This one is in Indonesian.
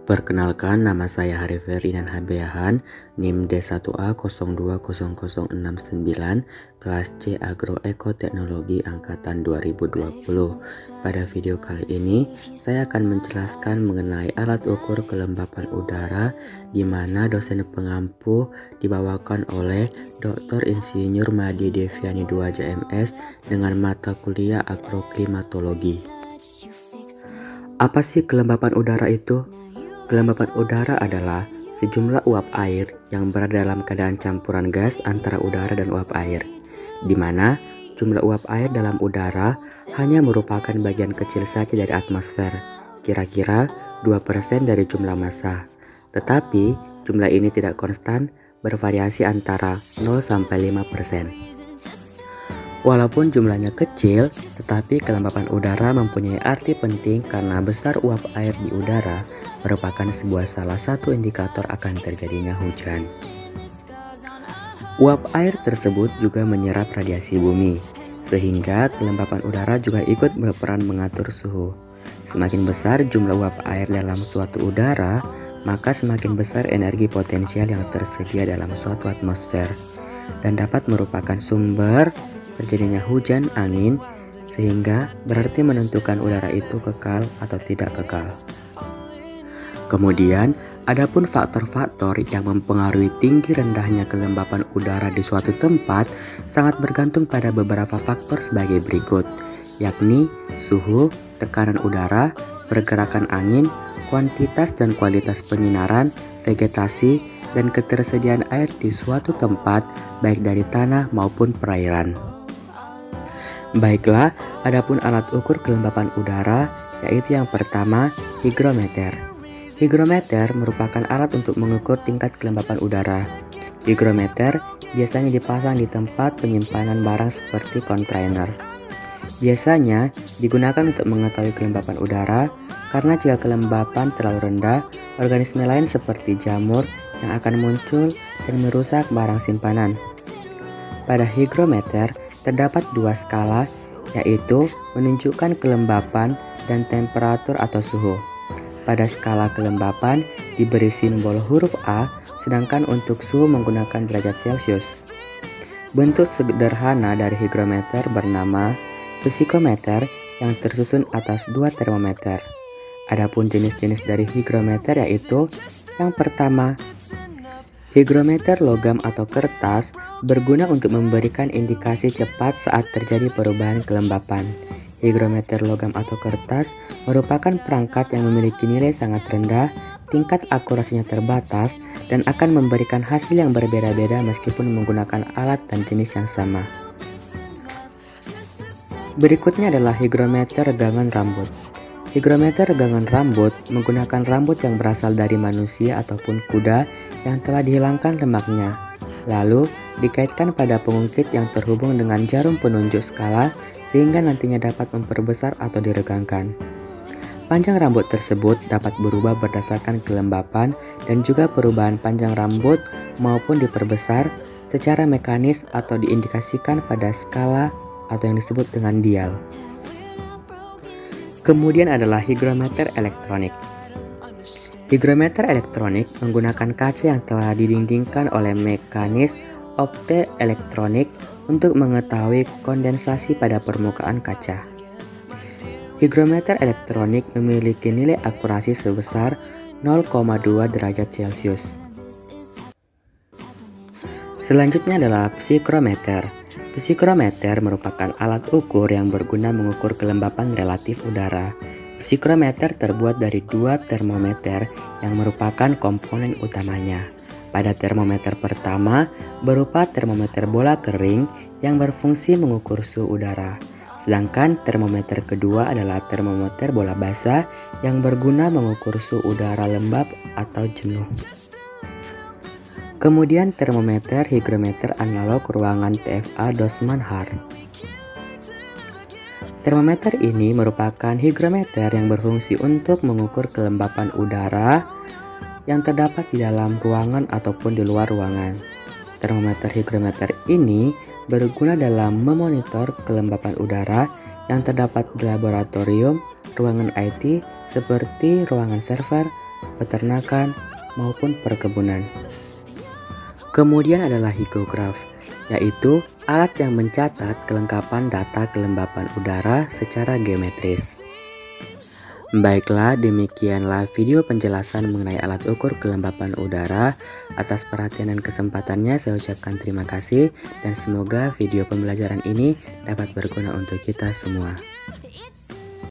Perkenalkan, nama saya Hari Ferdinand Habeahan, NIM D1A020069, kelas C Agroekoteknologi angkatan 2020. Pada video kali ini, saya akan menjelaskan mengenai alat ukur kelembapan udara di mana dosen pengampu dibawakan oleh Dr. Insinyur Madi Deviani 2 JMS dengan mata kuliah agroklimatologi. Apa sih kelembapan udara itu? Kelembapan udara adalah sejumlah uap air yang berada dalam keadaan campuran gas antara udara dan uap air, di mana jumlah uap air dalam udara hanya merupakan bagian kecil saja dari atmosfer, kira-kira 2% dari jumlah massa. Tetapi jumlah ini tidak konstan, bervariasi antara 0 sampai 5%. Walaupun jumlahnya kecil, tetapi kelembapan udara mempunyai arti penting karena besar uap air di udara merupakan salah satu indikator akan terjadinya hujan. Uap air tersebut juga menyerap radiasi bumi, sehingga kelembapan udara juga ikut berperan mengatur suhu. Semakin besar jumlah uap air dalam suatu udara, maka semakin besar energi potensial yang tersedia dalam suatu atmosfer, dan dapat merupakan sumber terjadinya hujan angin, sehingga berarti menentukan udara itu kekal atau tidak kekal. Kemudian, adapun faktor-faktor yang mempengaruhi tinggi rendahnya kelembapan udara di suatu tempat sangat bergantung pada beberapa faktor sebagai berikut, yakni suhu, tekanan udara, pergerakan angin, kuantitas dan kualitas penyinaran, vegetasi, dan ketersediaan air di suatu tempat, baik dari tanah maupun perairan. Baiklah, adapun alat ukur kelembapan udara, yaitu yang pertama, higrometer. Higrometer merupakan alat untuk mengukur tingkat kelembapan udara. Higrometer biasanya dipasang di tempat penyimpanan barang seperti kontainer. Biasanya digunakan untuk mengetahui kelembapan udara, karena jika kelembapan terlalu rendah, organisme lain seperti jamur yang akan muncul dan merusak barang simpanan. Pada higrometer terdapat dua skala, yaitu menunjukkan kelembapan dan temperatur atau suhu. Pada skala kelembapan diberi simbol huruf A, sedangkan untuk suhu menggunakan derajat Celcius. Bentuk sederhana dari higrometer bernama psikometer yang tersusun atas dua termometer. Adapun jenis-jenis dari higrometer yaitu yang pertama, higrometer logam atau kertas berguna untuk memberikan indikasi cepat saat terjadi perubahan kelembapan. Higrometer logam atau kertas merupakan perangkat yang memiliki nilai sangat rendah, tingkat akurasinya terbatas, dan akan memberikan hasil yang berbeda-beda meskipun menggunakan alat dan jenis yang sama. Berikutnya adalah higrometer regangan rambut. Higrometer regangan rambut menggunakan rambut yang berasal dari manusia ataupun kuda yang telah dihilangkan lemaknya, lalu dikaitkan pada pengungkit yang terhubung dengan jarum penunjuk skala sehingga nantinya dapat memperbesar atau diregangkan. Panjang rambut tersebut dapat berubah berdasarkan kelembapan dan juga perubahan panjang rambut maupun diperbesar secara mekanis atau diindikasikan pada skala atau yang disebut dengan dial. Kemudian adalah higrometer elektronik. Higrometer elektronik menggunakan kaca yang telah didindingkan oleh mekanis optoelektronik untuk mengetahui kondensasi pada permukaan kaca. Higrometer elektronik memiliki nilai akurasi sebesar 0,2 derajat Celcius. Selanjutnya adalah psikrometer. Psikrometer merupakan alat ukur yang berguna mengukur kelembapan relatif udara. Psikrometer terbuat dari dua termometer yang merupakan komponen utamanya. Pada termometer pertama berupa termometer bola kering yang berfungsi mengukur suhu udara. Sedangkan termometer kedua adalah termometer bola basah yang berguna mengukur suhu udara lembab atau jenuh. Kemudian termometer higrometer analog ruangan TFA Dosman-Haar. Termometer ini merupakan higrometer yang berfungsi untuk mengukur kelembapan udara yang terdapat di dalam ruangan ataupun di luar ruangan. Termometer higrometer ini berguna dalam memonitor kelembapan udara yang terdapat di laboratorium, ruangan IT seperti ruangan server, peternakan, maupun perkebunan. Kemudian adalah higograf, yaitu alat yang mencatat kelengkapan data kelembapan udara secara geometris. Baiklah, demikianlah video penjelasan mengenai alat ukur kelembapan udara. Atas perhatian dan kesempatannya saya ucapkan terima kasih dan semoga video pembelajaran ini dapat berguna untuk kita semua.